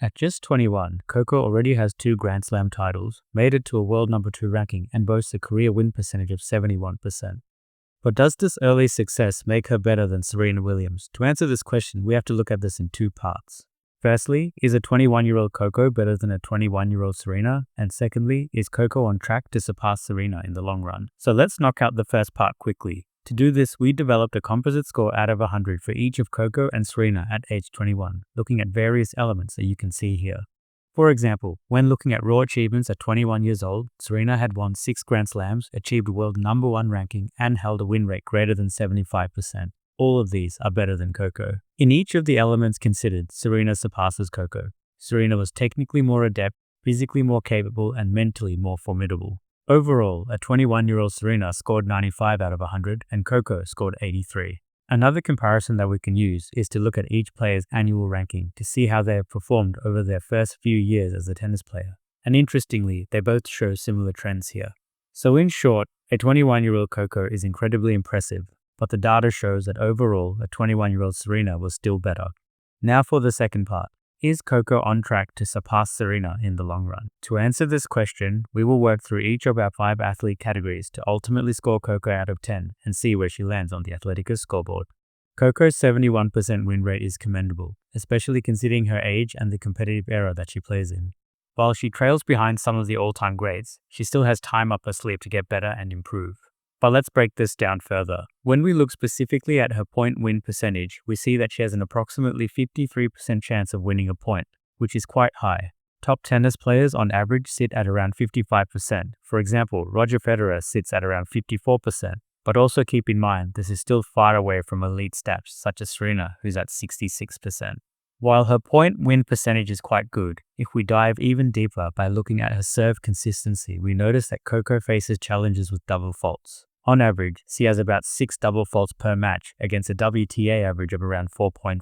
At just 21, Coco already has 2 Grand Slam titles, made it to a world number 2 ranking, and boasts a career win percentage of 71%. But does this early success make her better than Serena Williams? To answer this question, we have to look at this in 2 parts. Firstly, is a 21-year-old Coco better than a 21-year-old Serena? And secondly, is Coco on track to surpass Serena in the long run? So let's knock out the first part quickly. To do this, we developed a composite score out of 100 for each of Coco and Serena at age 21, looking at various elements that you can see here. For example, when looking at raw achievements at 21 years old, Serena had won 6 Grand Slams, achieved a world number 1 ranking, and held a win rate greater than 75%. All of these are better than Coco. In each of the elements considered, Serena surpasses Coco. Serena was technically more adept, physically more capable, and mentally more formidable. Overall, a 21-year-old Serena scored 95 out of 100 and Coco scored 83. Another comparison that we can use is to look at each player's annual ranking to see how they have performed over their first few years as a tennis player. And interestingly, they both show similar trends here. So in short, a 21-year-old Coco is incredibly impressive, but the data shows that overall, a 21-year-old Serena was still better. Now for the second part. Is Coco on track to surpass Serena in the long run? To answer this question, we will work through each of our 5 athlete categories to ultimately score Coco out of 10 and see where she lands on the Athleticism scoreboard. Coco's 71% win rate is commendable, especially considering her age and the competitive era that she plays in. While she trails behind some of the all-time greats, she still has time up her sleeve to get better and improve. But let's break this down further. When we look specifically at her point win percentage, we see that she has an approximately 53% chance of winning a point, which is quite high. Top tennis players on average sit at around 55%. For example, Roger Federer sits at around 54%. But also keep in mind, this is still far away from elite stats such as Serena, who's at 66%. While her point win percentage is quite good, if we dive even deeper by looking at her serve consistency, we notice that Coco faces challenges with double faults. On average, she has about 6 double faults per match against a WTA average of around 4.5.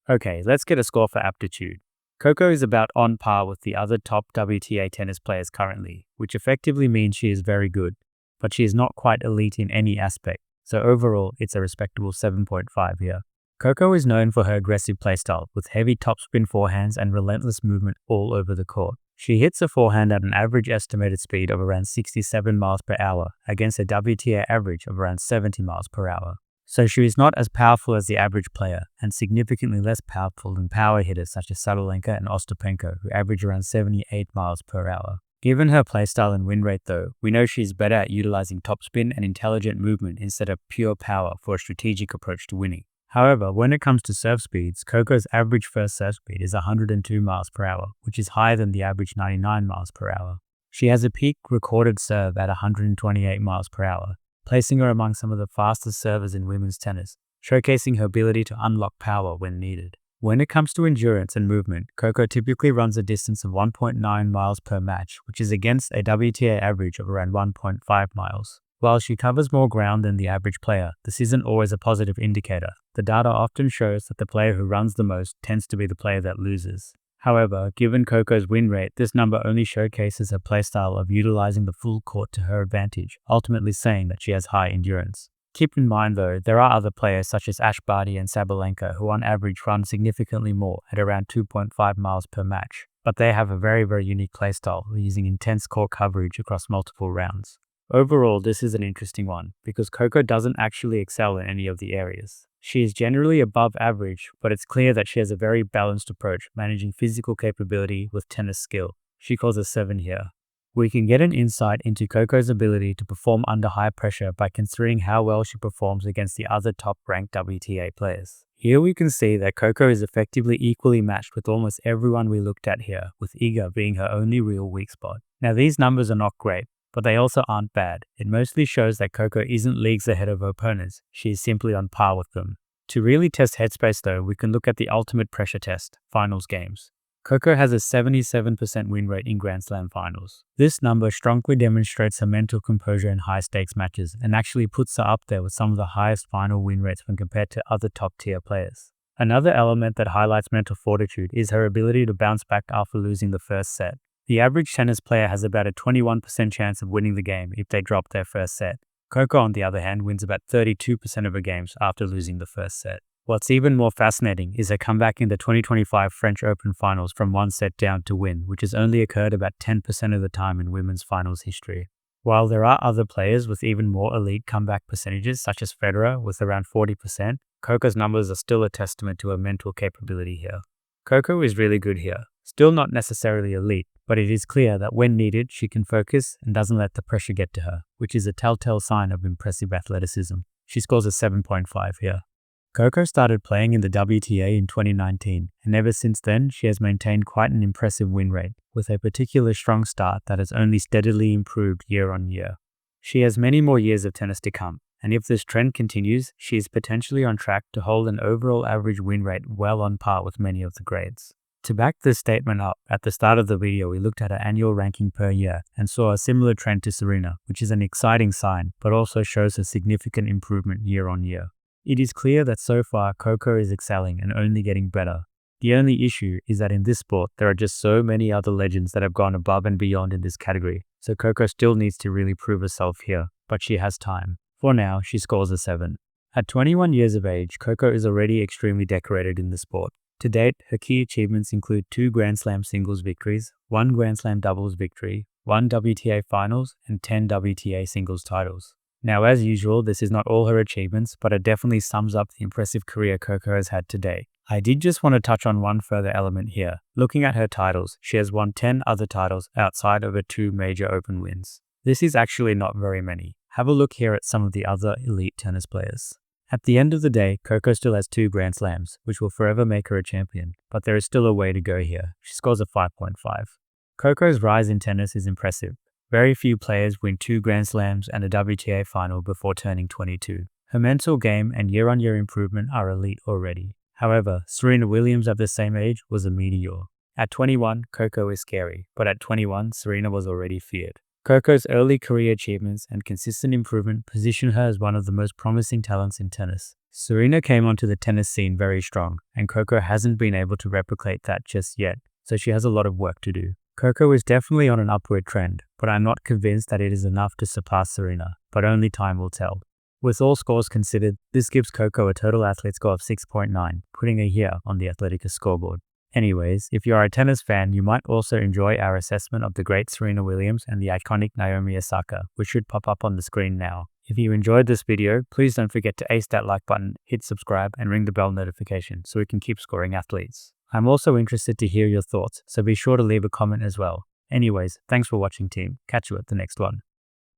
Okay, let's get a score for Aptitude. Coco is about on par with the other top WTA tennis players currently, which effectively means she is very good, but she is not quite elite in any aspect, so overall it's a respectable 7.5 here. Coco is known for her aggressive playstyle with heavy topspin forehands and relentless movement all over the court. She hits a forehand at an average estimated speed of around 67 miles per hour against a WTA average of around 70 miles per hour. So she is not as powerful as the average player and significantly less powerful than power hitters such as Sabalenka and Ostapenko, who average around 78 miles per hour. Given her playstyle and win rate though, we know she's better at utilizing topspin and intelligent movement instead of pure power for a strategic approach to winning. However, when it comes to serve speeds, Coco's average first serve speed is 102 miles per hour, which is higher than the average 99 miles per hour. She has a peak recorded serve at 128 miles per hour, placing her among some of the fastest servers in women's tennis, showcasing her ability to unlock power when needed. When it comes to endurance and movement, Coco typically runs a distance of 1.9 miles per match, which is against a WTA average of around 1.5 miles. While she covers more ground than the average player, this isn't always a positive indicator. The data often shows that the player who runs the most tends to be the player that loses. However, given Coco's win rate, this number only showcases her playstyle of utilizing the full court to her advantage, ultimately saying that she has high endurance. Keep in mind though, there are other players such as Ash Barty and Sabalenka who on average run significantly more at around 2.5 miles per match, but they have a very unique playstyle using intense court coverage across multiple rounds. Overall, this is an interesting one, because Coco doesn't actually excel in any of the areas. She is generally above average, but it's clear that she has a very balanced approach, managing physical capability with tennis skill. She calls a 7 here. We can get an insight into Coco's ability to perform under high pressure by considering how well she performs against the other top-ranked WTA players. Here we can see that Coco is effectively equally matched with almost everyone we looked at here, with Iga being her only real weak spot. Now these numbers are not great, but they also aren't bad. It mostly shows that Coco isn't leagues ahead of her opponents, she is simply on par with them. To really test Headspace though, we can look at the ultimate pressure test, finals games. Coco has a 77% win rate in Grand Slam finals. This number strongly demonstrates her mental composure in high-stakes matches and actually puts her up there with some of the highest final win rates when compared to other top-tier players. Another element that highlights mental fortitude is her ability to bounce back after losing the first set. The average tennis player has about a 21% chance of winning the game if they drop their first set. Coco, on the other hand, wins about 32% of her games after losing the first set. What's even more fascinating is her comeback in the 2025 French Open finals from one set down to win, which has only occurred about 10% of the time in women's finals history. While there are other players with even more elite comeback percentages, such as Federer with around 40%, Coco's numbers are still a testament to her mental capability here. Coco is really good here. Still not necessarily elite, but it is clear that when needed, she can focus and doesn't let the pressure get to her, which is a telltale sign of impressive athleticism. She scores a 7.5 here. Coco started playing in the WTA in 2019, and ever since then, she has maintained quite an impressive win rate, with a particularly strong start that has only steadily improved year on year. She has many more years of tennis to come, and if this trend continues, she is potentially on track to hold an overall average win rate well on par with many of the grades. To back this statement up, at the start of the video we looked at her annual ranking per year and saw a similar trend to Serena, which is an exciting sign, but also shows a significant improvement year on year. It is clear that so far Coco is excelling and only getting better. The only issue is that in this sport there are just so many other legends that have gone above and beyond in this category, so Coco still needs to really prove herself here, but she has time. For now, she scores a 7. At 21 years of age, Coco is already extremely decorated in the sport. To date, her key achievements include 2 Grand Slam singles victories, 1 Grand Slam doubles victory, 1 WTA finals, and 10 WTA singles titles. Now, as usual, this is not all her achievements, but it definitely sums up the impressive career Coco has had to date. I did just want to touch on one further element here. Looking at her titles, she has won 10 other titles outside of her 2 major Open wins. This is actually not very many. Have a look here at some of the other elite tennis players. At the end of the day, Coco still has 2 Grand Slams, which will forever make her a champion, but there is still a way to go here. She scores a 5.5. Coco's rise in tennis is impressive. Very few players win 2 Grand Slams and a WTA final before turning 22. Her mental game and year-on-year improvement are elite already. However, Serena Williams at the same age was a meteor. At 21, Coco is scary, but at 21, Serena was already feared. Coco's early career achievements and consistent improvement position her as one of the most promising talents in tennis. Serena came onto the tennis scene very strong, and Coco hasn't been able to replicate that just yet, so she has a lot of work to do. Coco is definitely on an upward trend, but I'm not convinced that it is enough to surpass Serena, but only time will tell. With all scores considered, this gives Coco a total athlete score of 6.9, putting her here on the Athleticus scoreboard. Anyways, if you are a tennis fan, you might also enjoy our assessment of the great Serena Williams and the iconic Naomi Osaka, which should pop up on the screen now. If you enjoyed this video, please don't forget to ace that like button, hit subscribe, and ring the bell notification so we can keep scoring athletes. I'm also interested to hear your thoughts, so be sure to leave a comment as well. Anyways, thanks for watching team. Catch you at the next one.